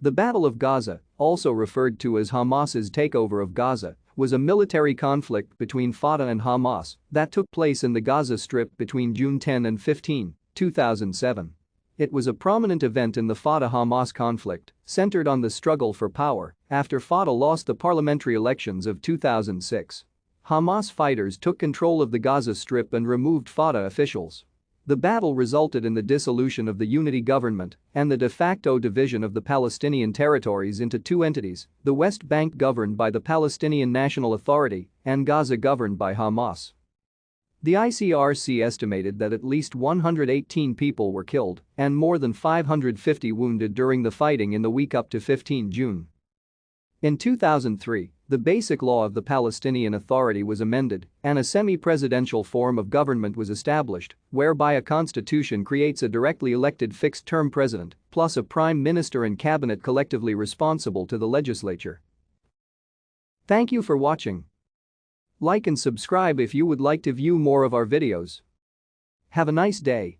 The Battle of Gaza, also referred to as Hamas's takeover of Gaza, was a military conflict between Fatah and Hamas that took place in the Gaza Strip between June 10 and 15, 2007. It was a prominent event in the Fatah-Hamas conflict, centered on the struggle for power after Fatah lost the parliamentary elections of 2006. Hamas fighters took control of the Gaza Strip and removed Fatah officials. The battle resulted in the dissolution of the unity government and the de facto division of the Palestinian territories into two entities, the West Bank governed by the Palestinian National Authority and Gaza governed by Hamas. The ICRC estimated that at least 118 people were killed and more than 550 wounded during the fighting in the week up to 15 June. In 2003, the Basic Law of the Palestinian Authority was amended and a semi-presidential form of government was established, whereby a constitution creates a directly elected fixed-term president plus a prime minister and cabinet collectively responsible to the legislature. Thank you for watching. Like and subscribe if you would like to view more of our videos. Have a nice day.